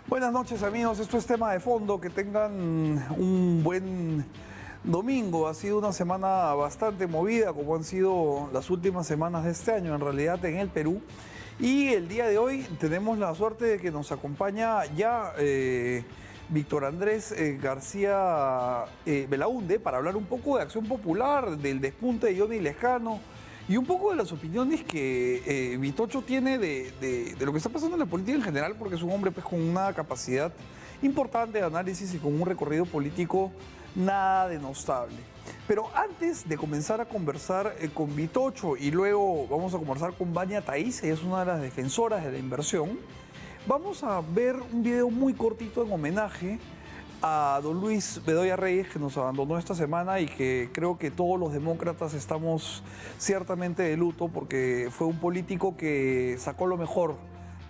Buenas noches, amigos, esto es Tema de Fondo, que tengan un buen domingo. Ha sido una semana bastante movida, como han sido las últimas semanas de este año, en realidad en el Perú. Y el día de hoy tenemos la suerte de que nos acompaña ya Víctor Andrés García Belaúnde para hablar un poco de Acción Popular, del despunte de Johnny Lescano y un poco de las opiniones que Vitocho tiene de lo que está pasando en la política en general, porque es un hombre pues, con una capacidad importante de análisis y con un recorrido político nada denostable. Pero antes de comenzar a conversar con Vitocho y luego vamos a conversar con Vania Thaís, ella es una de las defensoras de la inversión, vamos a ver un video muy cortito en homenaje a don Luis Bedoya Reyes, que nos abandonó esta semana y que creo que todos los demócratas estamos ciertamente de luto porque fue un político que sacó lo mejor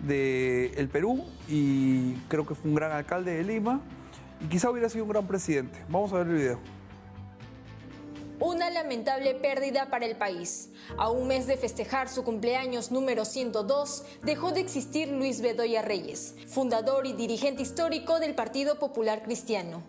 del Perú y creo que fue un gran alcalde de Lima y quizá hubiera sido un gran presidente. Vamos a ver el video. Una lamentable pérdida para el país. A un mes de festejar su cumpleaños número 102, dejó de existir Luis Bedoya Reyes, fundador y dirigente histórico del Partido Popular Cristiano.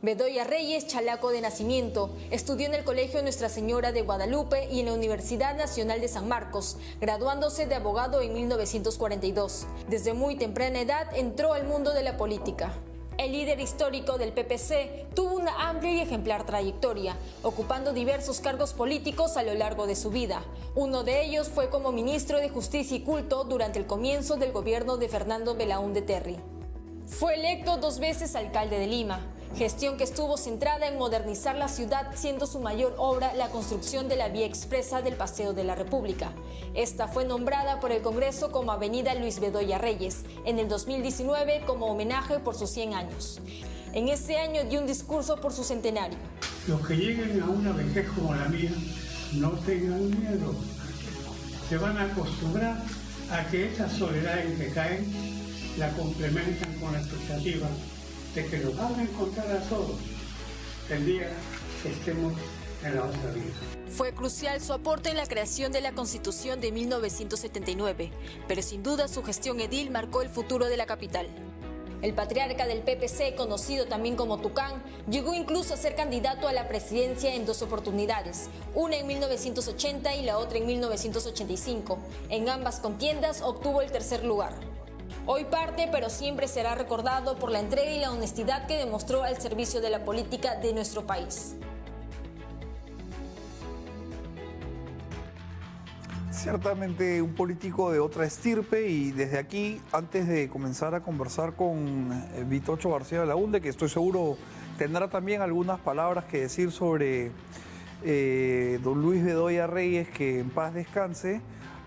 Bedoya Reyes, chalaco de nacimiento, estudió en el Colegio Nuestra Señora de Guadalupe y en la Universidad Nacional de San Marcos, graduándose de abogado en 1942. Desde muy temprana edad entró al mundo de la política. El líder histórico del PPC tuvo una amplia y ejemplar trayectoria, ocupando diversos cargos políticos a lo largo de su vida. Uno de ellos fue como ministro de Justicia y Culto durante el comienzo del gobierno de Fernando Belaúnde Terry. Fue electo 2 veces alcalde de Lima, gestión que estuvo centrada en modernizar la ciudad, siendo su mayor obra la construcción de la vía expresa del Paseo de la República. Esta fue nombrada por el Congreso como Avenida Luis Bedoya Reyes, en el 2019 como homenaje por sus 100 años. En ese año dio un discurso por su centenario. Los que lleguen a una vejez como la mía, no tengan miedo. Se van a acostumbrar a que esa soledad en que caen la complementan con la expectativa de que nos van a encontrar a todos el día que estemos en la otra vida. Fue crucial su aporte en la creación de la Constitución de 1979, pero sin duda su gestión edil marcó el futuro de la capital. El patriarca del PPC, conocido también como Tucán, llegó incluso a ser candidato a la presidencia en 2 oportunidades, una en 1980 y la otra en 1985. En ambas contiendas obtuvo el 3er lugar. Hoy parte, pero siempre será recordado por la entrega y la honestidad que demostró al servicio de la política de nuestro país. Ciertamente un político de otra estirpe y desde aquí, antes de comenzar a conversar con Vitocho García Belaúnde, que estoy seguro tendrá también algunas palabras que decir sobre don Luis Bedoya Reyes, que en paz descanse,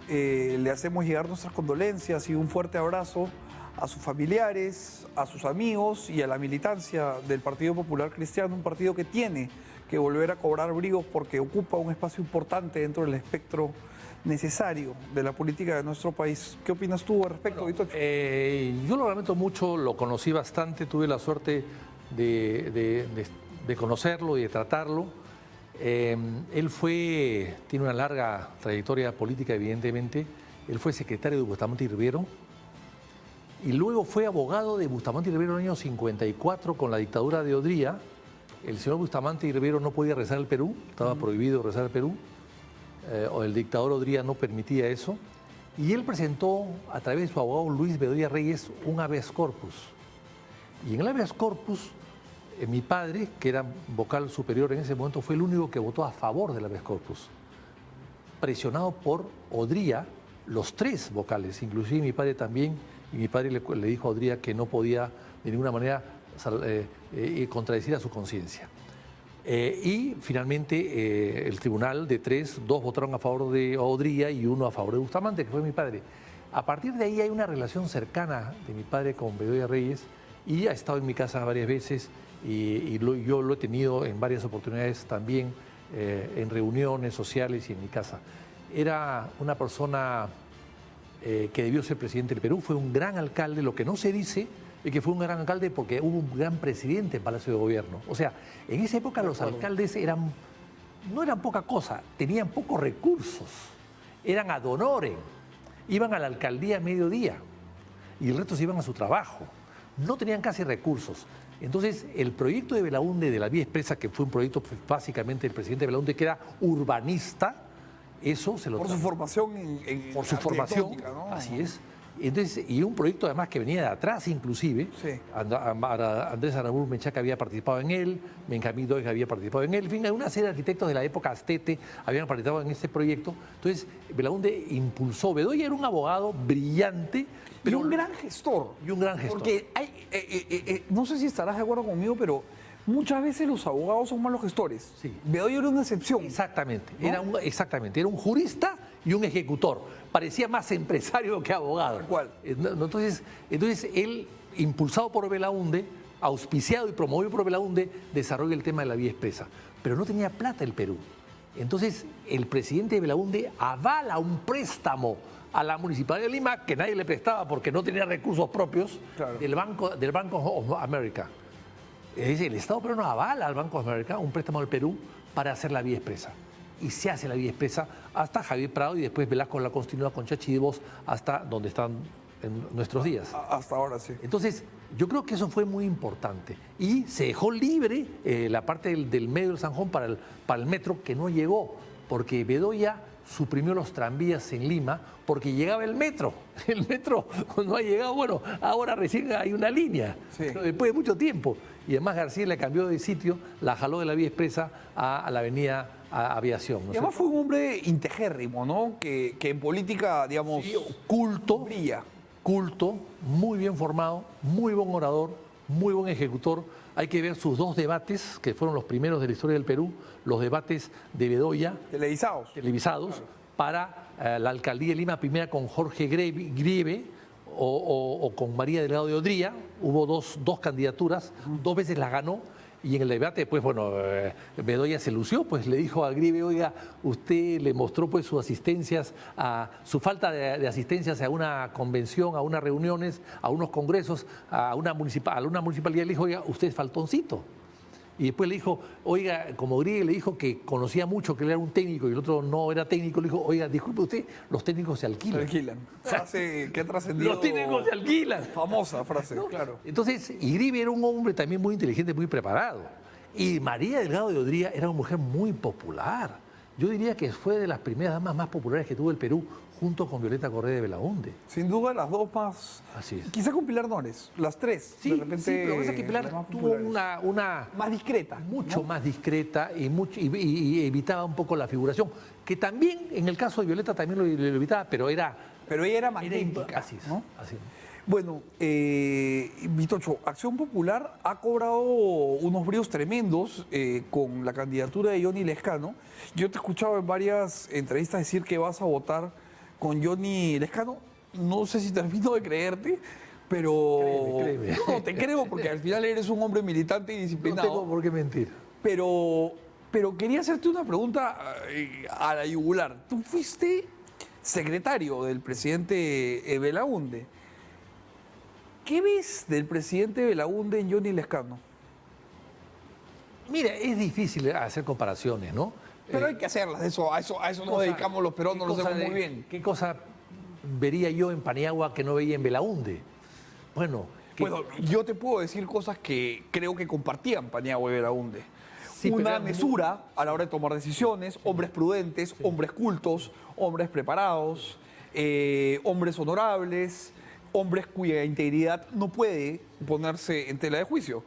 le hacemos llegar nuestras condolencias y un fuerte abrazo a sus familiares, a sus amigos y a la militancia del Partido Popular Cristiano, un partido que tiene que volver a cobrar bríos porque ocupa un espacio importante dentro del espectro necesario de la política de nuestro país. ¿Qué opinas tú al respecto, Vitocho? Yo lo lamento mucho, lo conocí bastante, tuve la suerte de conocerlo y de tratarlo. Él tiene una larga trayectoria política, evidentemente. Él fue secretario de Bustamante y Rivero y luego fue abogado de Bustamante y Rivero en el año 54 con la dictadura de Odría. El señor Bustamante y Rivero no podía regresar al Perú, estaba prohibido regresar al Perú, o el dictador Odría no permitía eso, y él presentó a través de su abogado Luis Bedoya Reyes un habeas corpus. Y en el habeas corpus, mi padre, que era vocal superior en ese momento, fue el único que votó a favor del habeas corpus, presionado por Odría, los 3 vocales, inclusive mi padre también, y mi padre le dijo a Odría que no podía de ninguna manera contradecir a su conciencia. Y finalmente el tribunal de 3, 2 votaron a favor de Odría y 1 a favor de Bustamante, que fue mi padre. A partir de ahí hay una relación cercana de mi padre con Bedoya Reyes y ha estado en mi casa varias veces y yo lo he tenido en varias oportunidades también en reuniones sociales y en mi casa. Era una persona que debió ser presidente del Perú, fue un gran alcalde, lo que no se dice es que fue un gran alcalde porque hubo un gran presidente en Palacio de Gobierno. O sea, en esa época los alcaldes no eran poca cosa, tenían pocos recursos, eran ad honorem, iban a la alcaldía a mediodía y el resto se iban a su trabajo. no tenían casi recursos. Entonces, el proyecto de Belaúnde, de la vía expresa, que fue un proyecto básicamente del presidente Belaúnde, que era urbanista, eso se lo... Por su formación por su formación, ¿no? así es. Entonces, y un proyecto además que venía de atrás inclusive. Sí. Andrés Aramburu Menchaca había participado en él, Benjamín Doig había participado en él, en fin, una serie de arquitectos de la época Astete habían participado en este proyecto. Entonces, Belaúnde impulsó. Bedoya era un abogado brillante, Pero un gran gestor. Y un gran gestor. Porque hay, no sé si estarás de acuerdo conmigo, pero muchas veces los abogados son malos gestores. Sí. Bedoya era una excepción. Exactamente, ¿no? Exactamente, era un jurista y un ejecutor. Parecía más empresario que abogado. Tal cual. Entonces él, impulsado por Belaúnde, auspiciado y promovido por Belaúnde, desarrolla el tema de la vía expresa. Pero no tenía plata el Perú. Entonces el presidente de Belaúnde avala un préstamo a la Municipalidad de Lima que nadie le prestaba porque no tenía recursos propios, claro, del Banco of America. Es decir, el Estado peruano avala al Banco of America un préstamo del Perú para hacer la vía expresa. Y se hace la vía expresa hasta Javier Prado y después Velasco la continúa con Chachi de Vos hasta donde están en nuestros días. Hasta ahora sí. Entonces, yo creo que eso fue muy importante. Y se dejó libre la parte del medio del Sanjón para el metro, que no llegó, porque Bedoya suprimió los tranvías en Lima porque llegaba el metro. El metro no ha llegado, bueno, ahora recién hay una línea, sí, pero después de mucho tiempo. Y además García le cambió de sitio, la jaló de la vía expresa a la avenida Aviación. ¿no? Y además fue un hombre integérrimo, ¿no? Que en política, digamos, Sí, culto, brilla. culto, muy bien formado, muy buen orador, muy buen ejecutor. Hay que ver sus dos debates, que fueron los primeros de la historia del Perú, los debates de Bedoya, Televisados. televisados, claro, para la alcaldía de Lima, primera con Jorge Grieve o con María Delgado de Odría. Hubo dos candidaturas, dos veces las ganó. Y en el debate, pues bueno, Bedoya se lució, pues le dijo a Grieve, oiga, usted le mostró pues sus asistencias, su falta de asistencias a una convención, a unas reuniones, a unos congresos, a una municipalidad, le dijo, oiga, usted es faltoncito. Y después le dijo, oiga, como Grieve le dijo que conocía mucho, que él era un técnico y el otro no era técnico, le dijo, oiga, disculpe usted, los técnicos se alquilan. Se alquilan. Frase que ha trascendido. Los técnicos se alquilan. Famosa frase, ¿no? Claro. Entonces, y Grieve era un hombre también muy inteligente, muy preparado. Y María Delgado de Odría era una mujer muy popular. Yo diría que fue de las primeras damas más populares que tuvo el Perú, junto con Violeta Correa de Belaúnde. Sin duda las dos más... Así es. Quizá con Pilar Nores, las tres. Sí, de repente, sí, pero pasa que Pilar las más tuvo populares. una más discreta. mucho ¿no? más discreta y evitaba un poco la figuración, que también en el caso de Violeta también lo evitaba, pero era... Pero ella era magnífica. Así es, ¿no? así es. Bueno, Vitocho, Acción Popular ha cobrado unos bríos tremendos con la candidatura de Johnny Lescano. Yo te he escuchado en varias entrevistas decir que vas a votar con Johnny Lescano. No sé si termino de creerte, pero... Créeme. No, te creo porque al final eres un hombre militante y No disciplinado. tengo por qué mentir. Pero quería hacerte una pregunta a la yugular. Tú fuiste secretario del presidente Belaúnde. ¿Qué ves del presidente Belaúnde en Johnny Lescano? Mira, es difícil hacer comparaciones, ¿no? Pero hay que hacerlas, a eso nos dedicamos los peruanos, lo hacemos muy bien. ¿Qué cosa vería yo en Paniagua que no veía en Belaúnde? Bueno, Bueno, yo te puedo decir cosas que creo que compartían Paniagua y Belaúnde. Sí, pero Una eran mesura a la hora de tomar decisiones, hombres prudentes, hombres cultos, hombres preparados, hombres honorables, hombres cuya integridad no puede ponerse en tela de juicio.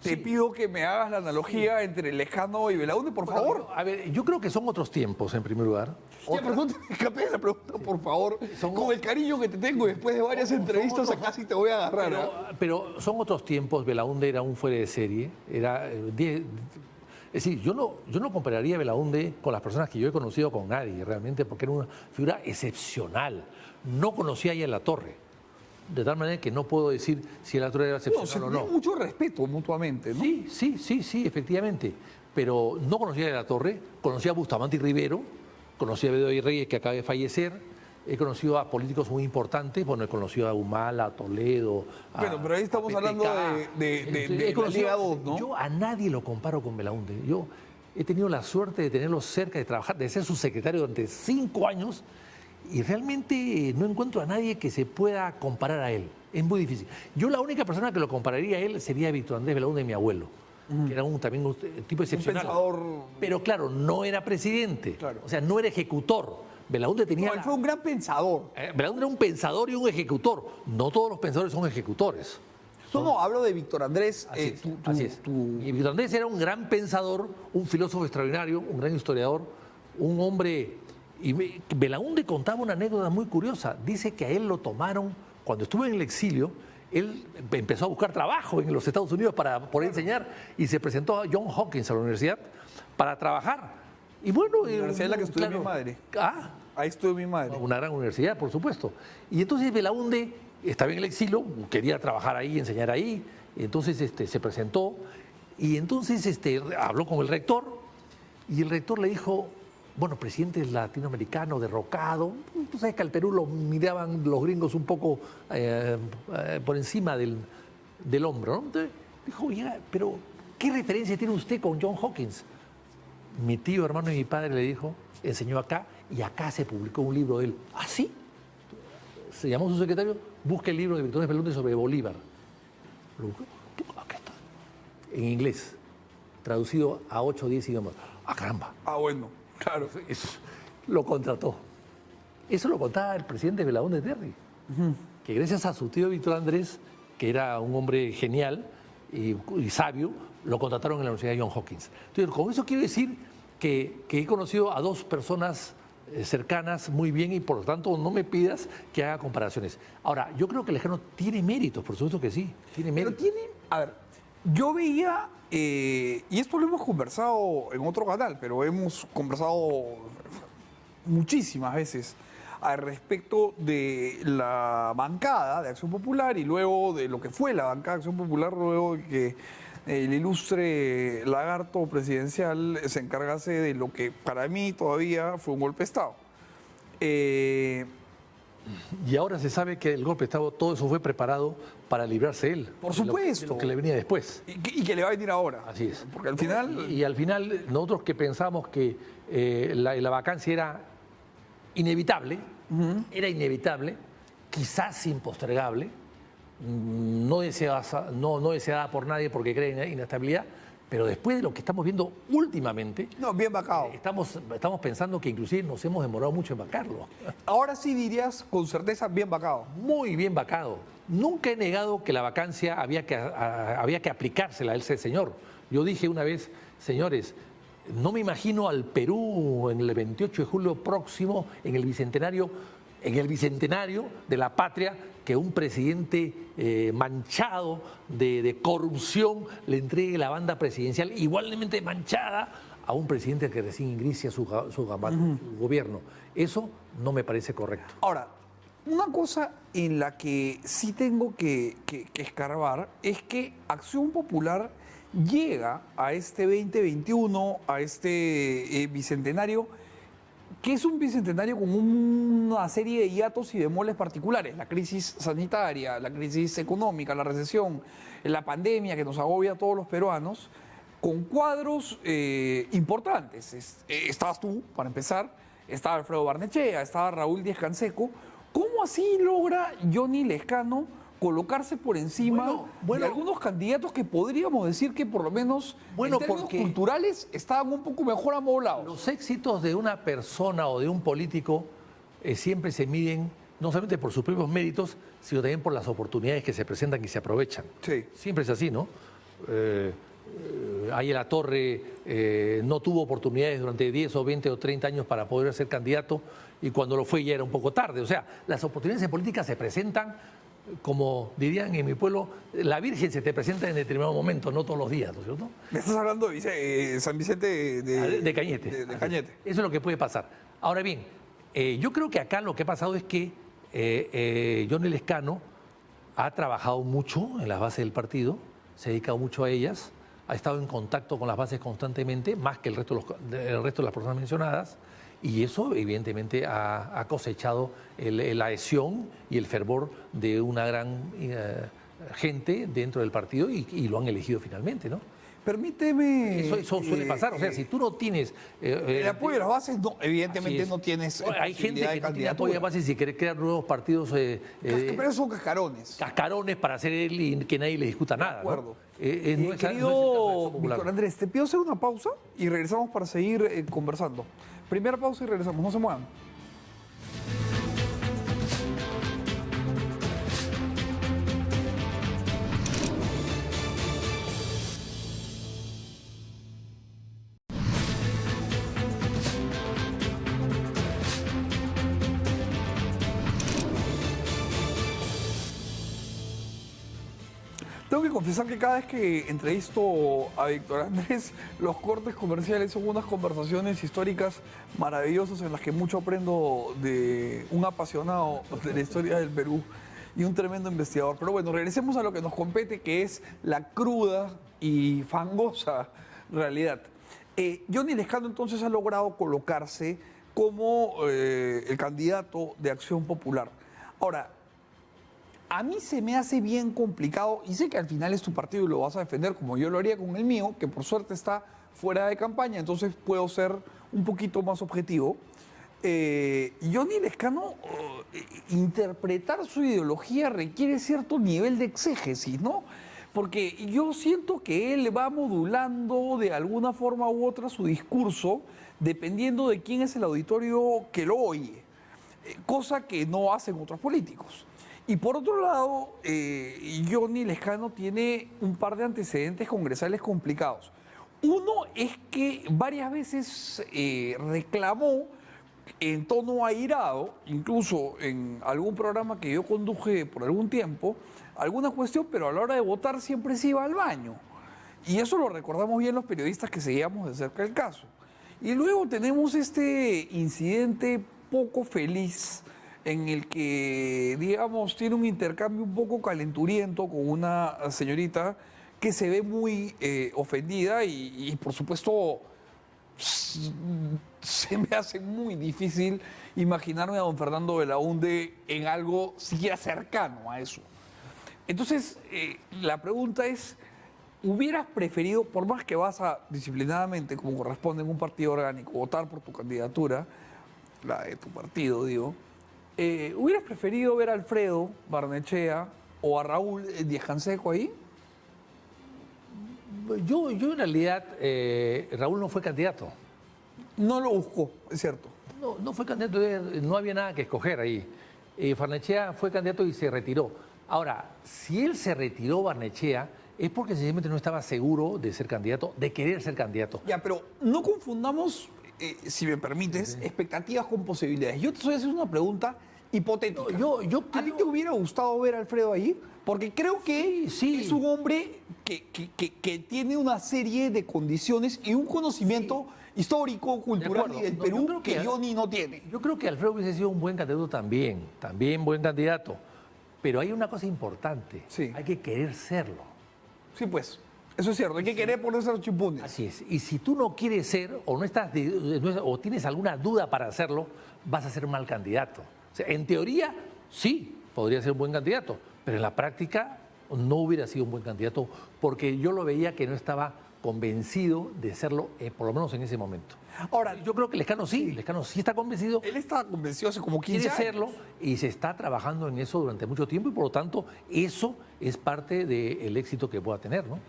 Te pido que me hagas la analogía entre Lescano y Belaúnde, por favor. a ver, yo creo que son otros tiempos, en primer lugar. Ya, pero no te escapes de la pregunta, por favor. Son- Con el cariño que te tengo después de varias entrevistas, acá sí te voy a agarrar. Pero son otros tiempos. Belaúnde era un fuera de serie. Es decir, yo no compararía a Belaúnde con las personas que yo he conocido con nadie, realmente, porque era una figura excepcional. No conocía a ella en la Torre. De tal manera que no puedo decir si el Torre era No, se excepcional o tiene no. mucho respeto mutuamente, ¿no? Sí, efectivamente. Pero no conocía a la Torre, conocía a Bustamante y Rivero, conocía a Bedoya Reyes, que acaba de fallecer, he conocido a políticos muy importantes, bueno, he conocido a Humala, a Toledo, a Bueno, pero ahí estamos a hablando de He conocido- la Liga 2, ¿no? Yo a nadie lo comparo con Belaúnde. Yo he tenido la suerte de tenerlo cerca, de trabajar, de ser su secretario durante 5 años y realmente no encuentro a nadie que se pueda comparar a él. Es muy difícil. Yo la única persona que lo compararía a él sería Víctor Andrés Belaúnde, mi abuelo, que era también un tipo excepcional. Un pensador. Pero claro, no era presidente, Claro. o sea, no era ejecutor. Belaúnde tenía... No, él fue un gran pensador. Belaúnde era un pensador y un ejecutor. No todos los pensadores son ejecutores. No, hablo de Víctor Andrés. Así es, así es. Y Víctor Andrés era un gran pensador, un filósofo extraordinario, un gran historiador, un hombre... Y Belaúnde contaba una anécdota muy curiosa. Dice que a él lo tomaron, cuando estuvo en el exilio, él empezó a buscar trabajo en los Estados Unidos para poder enseñar y se presentó a John Hopkins, a la universidad, para trabajar. Y bueno... La universidad en la que estudió claro, mi madre. Ah, Ahí estudió mi madre. una gran universidad, por supuesto. Y entonces Belaúnde estaba en el exilio, quería trabajar ahí, enseñar ahí, y entonces se presentó y entonces habló con el rector y el rector le dijo, bueno, presidente latinoamericano, derrocado, tú sabes que al Perú lo miraban los gringos un poco por encima del hombro, ¿no? Entonces dijo, oiga, pero ¿qué referencia tiene usted con John Hopkins? Mi tío, hermano y mi padre le dijo, enseñó acá y acá se publicó un libro de él. ¿Ah, sí? Se llamó su secretario, busca el libro de Víctor Andrés Belaúnde sobre Bolívar. Lo buscó, acá está. En inglés, traducido a 8 o 10 idiomas. ¡Ah, caramba! Ah, bueno, claro. Lo contrató. Eso lo contaba el presidente Belaúnde Terry, que gracias a su tío Víctor Andrés, que era un hombre genial y sabio, lo contrataron en la Universidad de John Hopkins. Entonces, con eso quiero decir que he conocido a dos personas cercanas muy bien y por lo tanto no me pidas que haga comparaciones. Ahora, yo creo que Lescano tiene méritos, por supuesto que sí, tiene Pero méritos. tiene, a ver, yo veía, y esto lo hemos conversado en otro canal, pero hemos conversado muchísimas veces al respecto de la bancada de Acción Popular y luego de lo que fue la bancada de Acción Popular, luego de que el ilustre lagarto presidencial se encargase de lo que para mí todavía fue un golpe de Estado. Y ahora se sabe que el golpe de Estado, todo eso fue preparado para librarse él. Por de supuesto. lo que le venía después. Y que le va a venir ahora. Así es. Porque al final... Y al final, nosotros que pensamos que la vacancia era inevitable, quizás impostergable, no deseada por nadie porque cree en inestabilidad, pero después de lo que estamos viendo últimamente, No, bien vacado. estamos pensando que inclusive nos hemos demorado mucho en vacarlo. Ahora sí dirías con certeza bien vacado. Muy bien vacado. Nunca he negado que la vacancia había que aplicársela a ese señor. Yo dije una vez, señores, no me imagino al Perú en el 28 de julio próximo, en el bicentenario de la patria, que un presidente manchado de corrupción le entregue la banda presidencial igualmente manchada a un presidente que recién inicia su gobierno. Eso no me parece correcto. Ahora, una cosa en la que sí tengo que escarbar es que Acción Popular llega a este 2021, a este bicentenario, que es un bicentenario con una serie de hiatos y bemoles particulares. La crisis sanitaria, la crisis económica, la recesión, la pandemia que nos agobia a todos los peruanos, con cuadros importantes. Estabas tú, para empezar, estaba Alfredo Barnechea, estaba Raúl Díaz Canseco. ¿Cómo así logra Johnny Lescano colocarse por encima de algunos candidatos que podríamos decir que por lo menos en términos culturales estaban un poco mejor amoblados? Los éxitos de una persona o de un político siempre se miden no solamente por sus propios méritos, sino también por las oportunidades que se presentan y se aprovechan. Sí. Siempre es así, ¿no? Ahí La Torre no tuvo oportunidades durante 10 o 20 o 30 años para poder ser candidato y cuando lo fue ya era un poco tarde. O sea, las oportunidades en política se presentan, como dirían en mi pueblo, la Virgen se te presenta en determinado momento, no todos los días, ¿no es cierto? Me estás hablando de San Vicente De Cañete. De Cañete. Eso es lo que puede pasar. Ahora bien, yo creo que acá lo que ha pasado es que Johnny Lescano ha trabajado mucho en las bases del partido, se ha dedicado mucho a ellas, ha estado en contacto con las bases constantemente, más que el resto de las personas mencionadas, y eso evidentemente ha cosechado la adhesión y el fervor de una gran gente dentro del partido y lo han elegido finalmente, ¿no? Permíteme... Eso suele pasar. O sea, si tú no tienes... el apoyo de las bases, no, evidentemente no tienes hay gente posibilidad que de no tiene apoyo de candidatura. bases y quiere crear nuevos partidos Pero son cascarones. cascarones para hacer él y que nadie le discuta nada. De acuerdo. ¿No? No es el caso de Querido Acción Popular. Víctor Andrés, te pido hacer una pausa y regresamos para seguir conversando. Primera pausa y regresamos, no se muevan. Tengo que confesar que cada vez que entrevisto a Víctor Andrés, los cortes comerciales son unas conversaciones históricas maravillosas en las que mucho aprendo de un apasionado de la historia del Perú y un tremendo investigador. Pero bueno, regresemos a lo que nos compete, que es la cruda y fangosa realidad. Johnny Lescano entonces ha logrado colocarse como el candidato de Acción Popular. Ahora, a mí se me hace bien complicado, y sé que al final es tu partido y lo vas a defender como yo lo haría con el mío, que por suerte está fuera de campaña, entonces puedo ser un poquito más objetivo. Johnny Lescano, interpretar su ideología requiere cierto nivel de exégesis, ¿no? Porque yo siento que él va modulando de alguna forma u otra su discurso dependiendo de quién es el auditorio que lo oye, cosa que no hacen otros políticos. Y por otro lado, Johnny Lescano tiene un par de antecedentes congresales complicados. Uno es que varias veces reclamó en tono airado, incluso en algún programa que yo conduje por algún tiempo, alguna cuestión, pero a la hora de votar siempre se iba al baño. Y eso lo recordamos bien los periodistas que seguíamos de cerca el caso. Y luego tenemos este incidente poco feliz en el que, digamos, tiene un intercambio un poco calenturiento con una señorita que se ve muy ofendida y, por supuesto, se me hace muy difícil imaginarme a don Fernando Belaúnde en algo siquiera cercano a eso. Entonces, la pregunta es, ¿hubieras preferido, por más que vas a disciplinadamente, como corresponde en un partido orgánico, votar por tu candidatura, la de tu partido, digo, ¿hubieras preferido ver a Alfredo Barnechea o a Raúl Díaz Canseco ahí? Yo en realidad, Raúl no fue candidato. No lo buscó, es cierto. No fue candidato, no había nada que escoger ahí. Barnechea fue candidato y se retiró. Ahora, si él se retiró, Barnechea, es porque sencillamente no estaba seguro de ser candidato, de querer ser candidato. Ya, pero no confundamos, si me permites, expectativas con posibilidades. Yo te estoy haciendo una pregunta hipotética. ¿A ti te hubiera gustado ver a Alfredo ahí? Porque creo que Sí. es un hombre que tiene una serie de condiciones y un conocimiento histórico, cultural acuerdo. y del No, Perú yo creo que que- Johnny no tiene. Yo creo que Alfredo hubiese sido un buen candidato también buen candidato. Pero hay una cosa importante, Sí. hay que querer serlo. Sí, pues, eso es cierto. Hay que querer ponerse los chipunes. Así es. Y si tú no quieres ser o o tienes alguna duda para hacerlo, vas a ser un mal candidato. O sea, en teoría, sí, podría ser un buen candidato, pero en la práctica no hubiera sido un buen candidato porque yo lo veía que no estaba convencido de serlo, por lo menos en ese momento. Ahora, Yo creo que Lescano sí está convencido, él estaba convencido hace como 15 quiere años. serlo y se está trabajando en eso durante mucho tiempo y por lo tanto eso es parte del éxito que pueda tener, ¿no?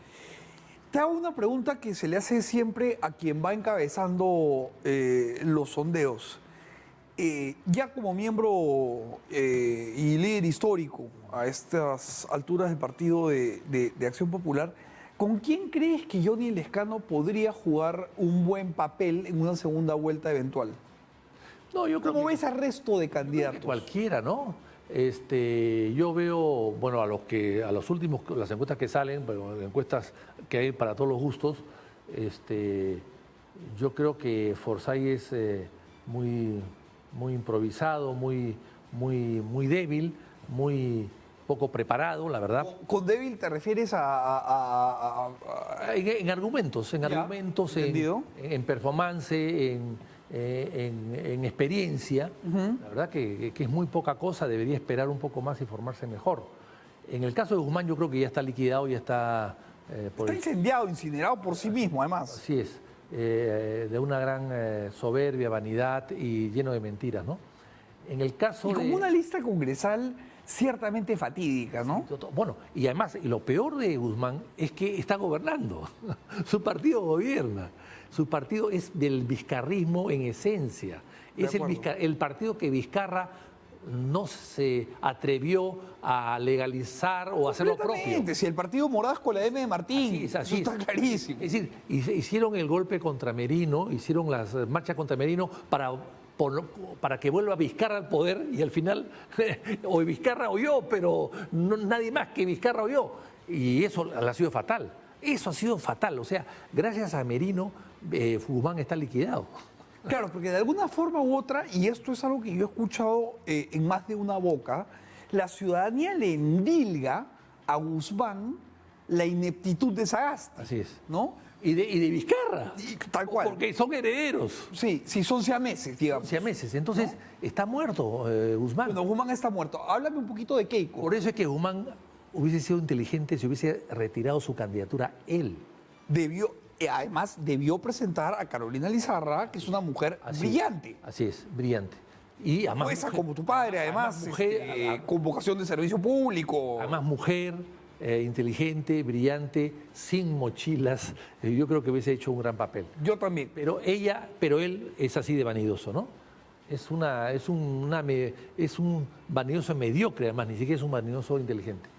Te hago una pregunta que se le hace siempre a quien va encabezando los sondeos. Ya como miembro y líder histórico a estas alturas del Partido de Acción Popular, ¿con quién crees que Johnny Lescano podría jugar un buen papel en una segunda vuelta eventual? No, yo creo ¿Cómo que ves al resto de candidatos? cualquiera, ¿no? Yo veo, bueno, a los últimos, las encuestas que salen, bueno, encuestas que hay para todos los gustos, yo creo que Forsyth es muy improvisado, muy débil, muy poco preparado, la verdad. ¿Con débil te refieres En argumentos, entendido. en performance, en experiencia. La verdad que es muy poca cosa, debería esperar un poco más y formarse mejor. En el caso de Guzmán yo creo que ya está liquidado, ya está Está incendiado, incinerado por sí mismo, además. Así es, de una gran soberbia, vanidad y lleno de mentiras, ¿no? En el caso Y como una lista congresal ciertamente fatídica, ¿no? Bueno, y además, y lo peor de Guzmán es que está gobernando. Su partido gobierna. Su partido es del vizcarrismo en esencia. Es el partido que Vizcarra no se atrevió a legalizar o a hacer lo propio. Si el partido morado es con la M de Martín, así eso está clarísimo. Es decir, hicieron el golpe contra Merino, hicieron las marchas contra Merino para que vuelva Vizcarra al poder y al final o Vizcarra o yo, pero nadie más que Vizcarra o yo. Y eso ha sido fatal. Eso ha sido fatal. O sea, gracias a Merino, Guzmán está liquidado. Claro, porque de alguna forma u otra, y esto es algo que yo he escuchado en más de una boca, la ciudadanía le endilga a Guzmán la ineptitud de Sagasti. Así es. ¿No? Y de Vizcarra. Tal cual. Porque son herederos. Sí, son siameses, digamos. Siameses. Entonces, está muerto Guzmán. Bueno, Guzmán está muerto. Háblame un poquito de Keiko. Por eso es que Guzmán hubiese sido inteligente si hubiese retirado su candidatura él. Además, debió presentar a Carolina Lizarra, que es una mujer brillante. Así es, brillante. Y además, Jueza como tu padre, además, con vocación de servicio público. Además, mujer, inteligente, brillante, sin mochilas. Yo creo que hubiese hecho un gran papel. Yo también. Pero él es así de vanidoso, ¿no? Es un vanidoso mediocre, además, ni siquiera es un vanidoso inteligente.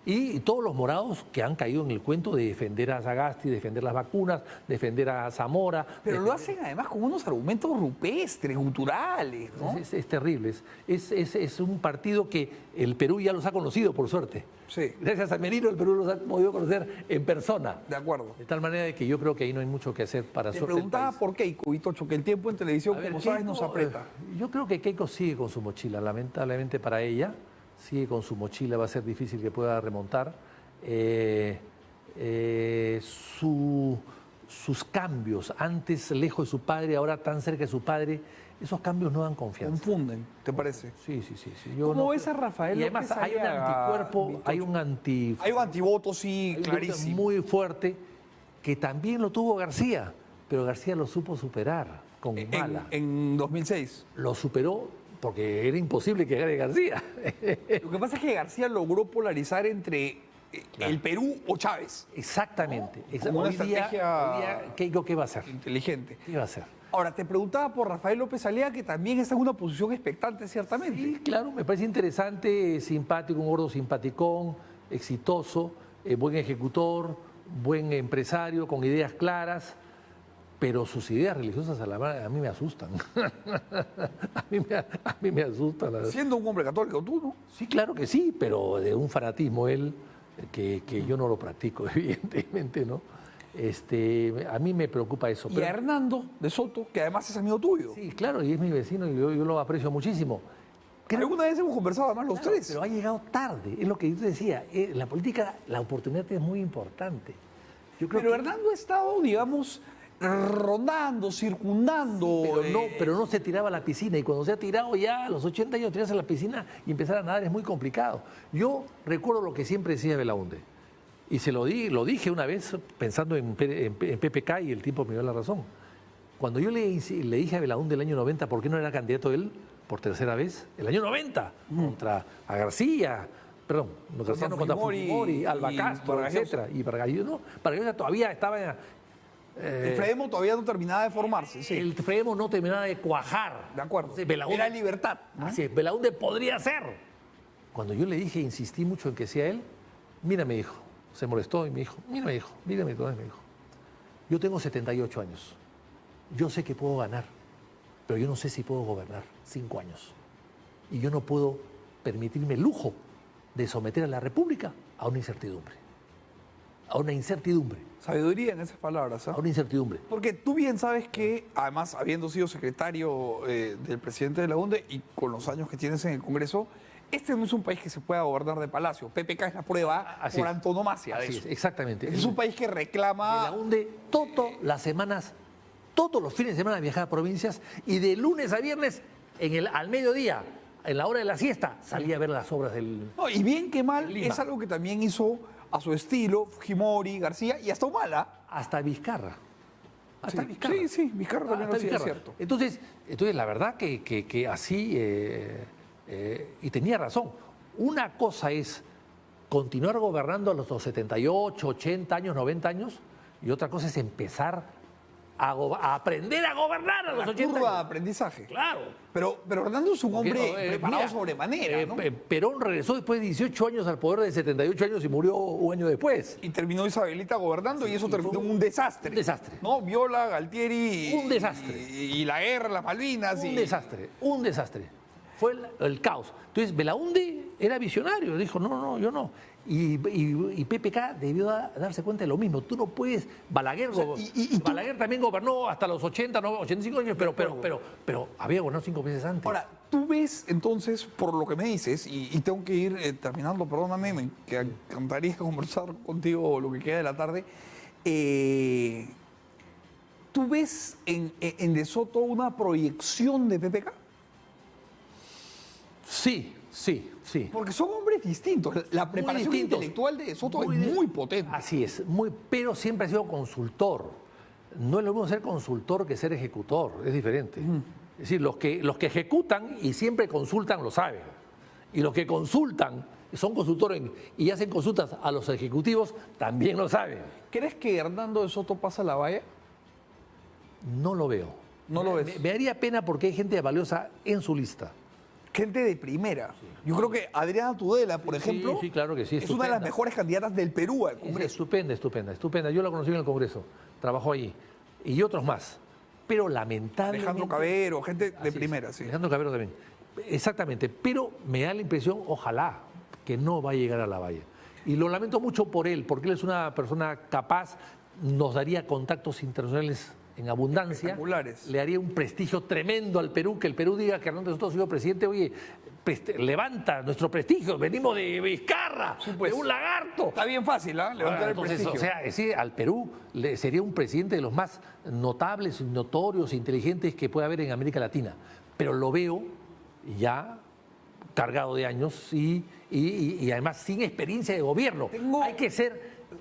Y todos los morados que han caído en el cuento de defender a Sagasti, defender las vacunas, defender a Zamora. Pero lo hacen además con unos argumentos rupestres, guturales, ¿no? Es terrible. Es un partido que el Perú ya los ha conocido, por suerte. Sí. Gracias a Merino, el Perú los ha podido conocer en persona. De acuerdo. De tal manera de que yo creo que ahí no hay mucho que hacer para Te suerte del preguntaba país. por Keiko, Vitocho, que el tiempo en televisión, A ver, como sabes, Keiko, nos aprieta. Yo creo que Keiko sigue con su mochila, lamentablemente para ella. Sigue con su mochila, va a ser difícil que pueda remontar. Sus cambios, antes lejos de su padre, ahora tan cerca de su padre, esos cambios no dan confianza. Confunden, ¿te parece? Sí. ¿Cómo ves a Rafael Y además López hay un Aliaga, anticuerpo, Vitocho? hay un antivoto, sí, hay un clarísimo. muy fuerte, que también lo tuvo García, pero García lo supo superar con Humala. En 2006. Lo superó porque era imposible que gane García. Lo que pasa es que García logró polarizar entre el Perú o Chávez. Exactamente. Como una Hoy día, Keiko, ¿qué va a hacer? Inteligente. ¿Qué va a hacer? Ahora, te preguntaba por Rafael López Aliaga, que también está en una posición expectante, ciertamente. Sí, claro, me parece interesante, simpático, un gordo simpaticón, exitoso, buen ejecutor, buen empresario, con ideas claras, pero sus ideas religiosas a mí me asustan. a mí me asustan. Siendo un hombre católico, tú, ¿no? Sí, claro que sí, pero de un fanatismo él que yo no lo practico, evidentemente, ¿no? A mí me preocupa eso. Y a Hernando de Soto, que además es amigo tuyo. Sí, claro, y es mi vecino y yo lo aprecio muchísimo. Alguna vez hemos conversado además los tres. Pero ha llegado tarde, es lo que yo te decía. La política, la oportunidad es muy importante. Yo creo pero que... Hernando ha estado, digamos, rondando, circundando. Pero no se tiraba a la piscina, y cuando se ha tirado ya a los 80 años tirarse a la piscina y empezar a nadar es muy complicado. Yo recuerdo lo que siempre decía Belaúnde, y lo dije una vez pensando en PPK y el tiempo me dio la razón. Cuando yo le dije a Belaúnde el año 90 por qué no era candidato él por tercera vez, el año 90, contra a García, perdón, contra Fujimori, Alba Castro, etcétera, y Vargas todavía estaba en... el Fremo todavía no terminaba de formarse. Sí. El Fremo no terminaba de cuajar. De acuerdo. Entonces, Era libertad. ¿No? Así es, Belaúnde podría ser. Cuando yo le dije, insistí mucho en que sea él, mira, me dijo, se molestó y me dijo, mira, me dijo, yo tengo 78 años, yo sé que puedo ganar, pero yo no sé si puedo gobernar 5 años. Y yo no puedo permitirme el lujo de someter a la República a una incertidumbre. A una incertidumbre. Sabiduría en esas palabras. ¿eh? A una incertidumbre. Porque tú bien sabes que, además, habiendo sido secretario del presidente de la UNDE y con los años que tienes en el Congreso, este no es un país que se pueda gobernar de palacio. PPK es la prueba por antonomasia de Así eso. es, exactamente. Es un país que reclama... Belaúnde todas las semanas, todos los fines de semana viajaba a provincias y de lunes a viernes al mediodía, en la hora de la siesta, salía a ver las obras del... No, y bien que mal, Lima. es algo que también hizo a su estilo, Fujimori, García y hasta Humala. Hasta Vizcarra. Hasta Sí, Vizcarra. sí, Vizcarra también lo Hasta hacía, es Vizcarra. cierto. Entonces, la verdad que así, y tenía razón, una cosa es continuar gobernando a los 78, 80 años, 90 años, y otra cosa es empezar a aprender a gobernar a los La 80 curva de años. aprendizaje. Claro. Pero Hernando es un hombre preparado mira, sobremanera, ¿no? Perón regresó después de 18 años al poder de 78 años y murió un año después. Y terminó Isabelita gobernando y eso terminó en un desastre. un desastre. ¿No? Viola, Galtieri. Un desastre. Y la guerra, las Malvinas. Un desastre, un desastre. Fue el caos. Entonces, Belaúnde era visionario, dijo, no, yo no. Y PPK debió darse cuenta de lo mismo. Tú no puedes. Balaguer, Balaguer también gobernó hasta los 80, 85 años, pero había gobernado 5 meses antes. Ahora, tú ves entonces, por lo que me dices, y tengo que ir terminando, perdóname, me encantaría conversar contigo lo que queda de la tarde. ¿Tú ves en De Soto una proyección de PPK? Sí. Porque son hombres distintos. La preparación distintos. intelectual de Soto es muy potente. Así es, pero siempre ha sido consultor. No es lo mismo ser consultor que ser ejecutor, es diferente. Es decir, los que ejecutan y siempre consultan lo saben. Y los que consultan, son consultores y hacen consultas a los ejecutivos, también lo saben. ¿Crees que Hernando de Soto pasa la valla? No lo veo. No lo ves. Me daría pena porque hay gente valiosa en su lista. Gente de primera. Yo creo que Adriana Tudela, por ejemplo, sí, claro que sí, es una de las estupenda. mejores candidatas del Perú al Es Congreso. estupenda. Yo la conocí en el Congreso, trabajó allí. Y otros más. Pero lamentablemente... Alejandro Cabero, gente de Así es, primera, sí. Alejandro Cabero también. Exactamente. Pero me da la impresión, ojalá, que no va a llegar a la valla. Y lo lamento mucho por él, porque él es una persona capaz, nos daría contactos internacionales en abundancia. Espectaculares. Le haría un prestigio tremendo al Perú, que el Perú diga que Hernando de Soto ha sido presidente, oye, levanta nuestro prestigio, venimos de Vizcarra, pues. de un lagarto. Está bien fácil, ¿ah? Levantar Entonces, el prestigio. o sea, ese, al Perú sería un presidente de los más notables, notorios, inteligentes que puede haber en América Latina. Pero lo veo ya cargado de años y además sin experiencia de gobierno.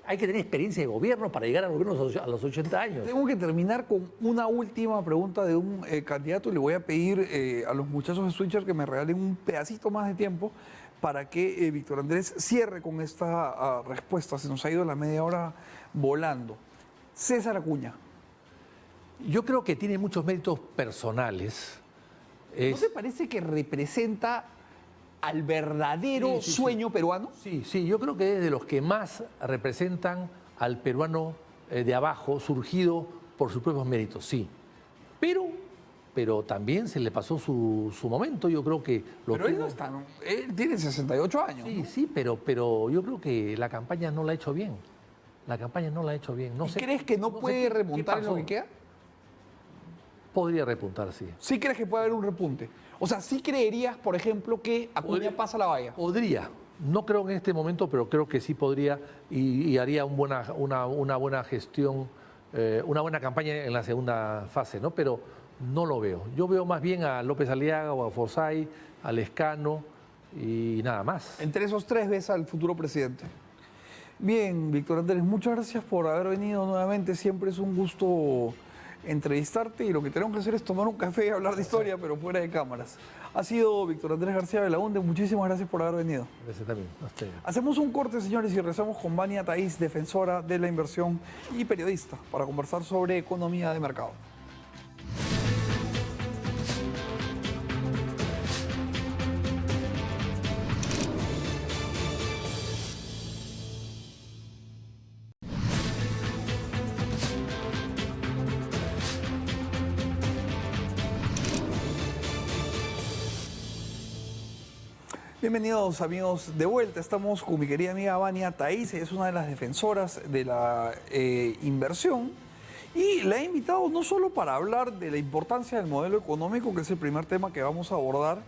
Hay que tener experiencia de gobierno para llegar al gobierno a los 80 años. Tengo que terminar con una última pregunta de un candidato y le voy a pedir a los muchachos de Switcher que me regalen un pedacito más de tiempo para que Víctor Andrés cierre con esta respuesta. Se nos ha ido la media hora volando. César Acuña. Yo creo que tiene muchos méritos personales. ¿No te parece que representa al verdadero Sí. sueño peruano? Sí, yo creo que es de los que más representan al peruano de abajo, surgido por sus propios méritos, sí. Pero también se le pasó su momento, yo creo que... Pero él no está, ¿no? Él tiene 68 años. ¿no? Sí, pero yo creo que la campaña no la ha hecho bien. La campaña no la ha hecho bien. No ¿Y sé, crees que no sé puede qué remontar en lo pasó. que queda? Podría repuntar, sí. ¿Sí crees que puede haber un repunte? O sea, ¿sí creerías, por ejemplo, que Acuña pasa la valla? Podría. No creo en este momento, pero creo que sí podría y haría una buena gestión, una buena campaña en la segunda fase, ¿no? Pero no lo veo. Yo veo más bien a López Aliaga o a Forsyth, a Lescano y nada más. Entre esos tres ves al futuro presidente. Bien, Víctor Andrés, muchas gracias por haber venido nuevamente. Siempre es un gusto entrevistarte y lo que tenemos que hacer es tomar un café y hablar de historia, pero fuera de cámaras. Ha sido Víctor Andrés García Belaúnde. Muchísimas gracias por haber venido. Gracias también. Hasta luego. Hacemos un corte, señores, y regresamos con Vania Thaís, defensora de la inversión y periodista, para conversar sobre economía de mercado. Bienvenidos amigos de vuelta, estamos con mi querida amiga Vania Thaís, ella es una de las defensoras de la inversión y la he invitado no solo para hablar de la importancia del modelo económico, que es el primer tema que vamos a abordar,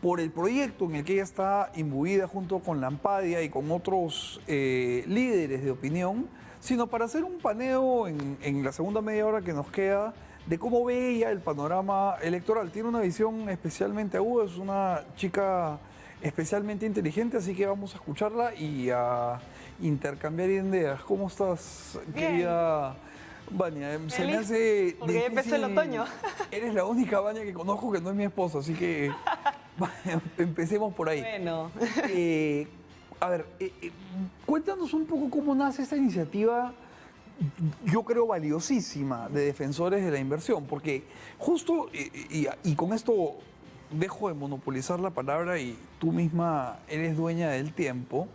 por el proyecto en el que ella está imbuida junto con Lampadia y con otros líderes de opinión, sino para hacer un paneo en la segunda media hora que nos queda de cómo ve ella el panorama electoral. Tiene una visión especialmente aguda, es una chica especialmente inteligente, así que vamos a escucharla y a intercambiar ideas. ¿Cómo estás, Bien. querida Vania? Se me Feliz, hace porque ya empezó el otoño. Eres la única Vania que conozco que no es mi esposa, así que empecemos por ahí. Bueno. A ver, cuéntanos un poco cómo nace esta iniciativa, yo creo valiosísima, de defensores de la inversión, porque justo, y con esto dejo de monopolizar la palabra y tú misma eres dueña del tiempo,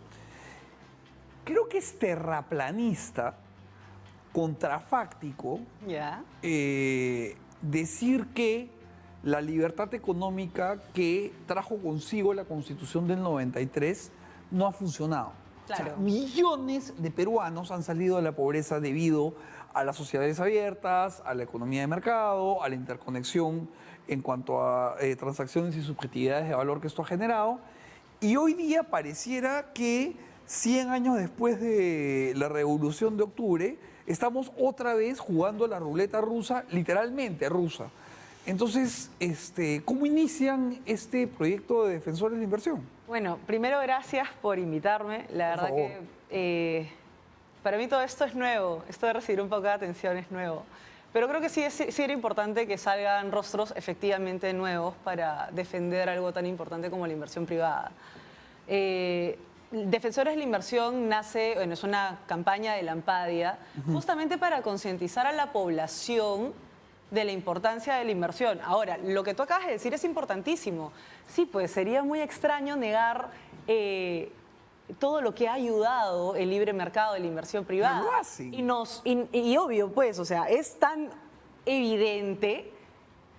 creo que es terraplanista, contrafáctico, Ya. decir que la libertad económica que trajo consigo la Constitución del 93 no ha funcionado. Claro. O sea, millones de peruanos han salido de la pobreza debido a las sociedades abiertas, a la economía de mercado, a la interconexión en cuanto a transacciones y subjetividades de valor que esto ha generado. Y hoy día pareciera que 100 años después de la Revolución de Octubre, estamos otra vez jugando la ruleta rusa, literalmente rusa. Entonces, ¿cómo inician este proyecto de defensores de inversión? Bueno, primero gracias por invitarme. La verdad favor. que para mí todo esto es nuevo. Esto de recibir un poco de atención es nuevo. Pero creo que sí era importante que salgan rostros efectivamente nuevos para defender algo tan importante como la inversión privada. Defensores de la Inversión nace, bueno, es una campaña de la Ampadia, justamente para concientizar a la población de la importancia de la inversión. Ahora, lo que tú acabas de decir es importantísimo. Sí, pues sería muy extraño negar todo lo que ha ayudado el libre mercado de la inversión privada. Pero lo hacen. Y obvio, pues, o sea, es tan evidente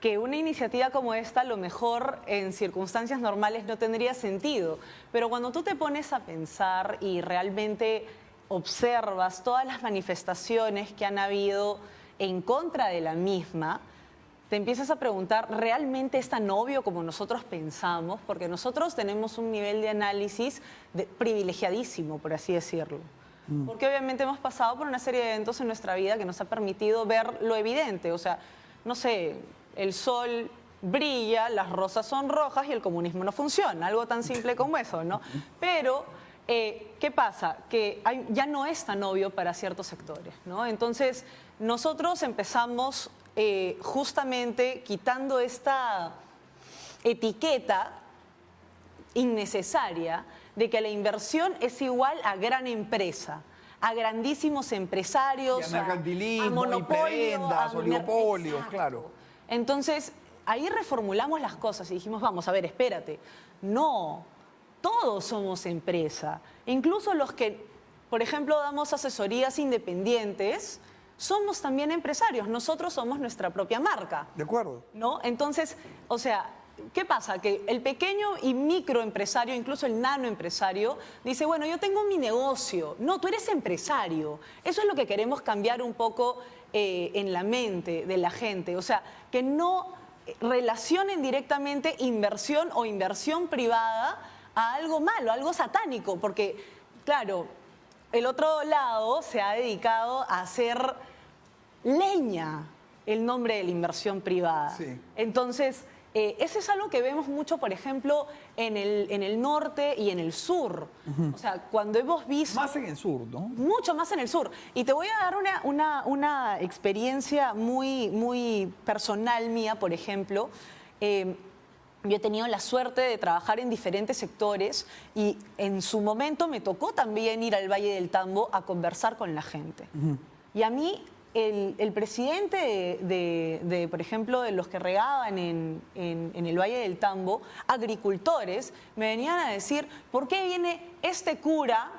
que una iniciativa como esta a lo mejor en circunstancias normales no tendría sentido. Pero cuando tú te pones a pensar y realmente observas todas las manifestaciones que han habido en contra de la misma, te empiezas a preguntar, ¿realmente es tan obvio como nosotros pensamos? Porque nosotros tenemos un nivel de análisis privilegiadísimo, por así decirlo. Porque obviamente hemos pasado por una serie de eventos en nuestra vida que nos ha permitido ver lo evidente. O sea, no sé, el sol brilla, las rosas son rojas y el comunismo no funciona. Algo tan simple como eso, ¿no? Pero, ¿qué pasa? Que ya no es tan obvio para ciertos sectores, ¿no? Entonces, nosotros empezamos justamente quitando esta etiqueta innecesaria de que la inversión es igual a gran empresa, a grandísimos empresarios, Y a mercantilismo, a monopolio, y prebendas, oligopolios, Exacto. claro. Entonces, ahí reformulamos las cosas y dijimos, vamos, a ver, espérate, no, todos somos empresa, incluso los que, por ejemplo, damos asesorías independientes, somos también empresarios, nosotros somos nuestra propia marca. ¿De acuerdo? ¿No? Entonces, o sea, ¿qué pasa? Que el pequeño y microempresario, incluso el nanoempresario, dice, bueno, yo tengo mi negocio. No, tú eres empresario. Eso es lo que queremos cambiar un poco en la mente de la gente. O sea, que no relacionen directamente inversión o inversión privada a algo malo, a algo satánico. Porque, claro, el otro lado se ha dedicado a hacer leña el nombre de la inversión privada. Sí. Entonces, ese es algo que vemos mucho, por ejemplo, en el norte y en el sur. O sea, cuando hemos visto... Más en el sur, ¿no? Mucho más en el sur. Y te voy a dar una experiencia muy, muy personal mía, por ejemplo. Yo he tenido la suerte de trabajar en diferentes sectores y en su momento me tocó también ir al Valle del Tambo a conversar con la gente. Y a mí, el presidente por ejemplo, de los que regaban en el Valle del Tambo, agricultores, me venían a decir, ¿por qué viene este cura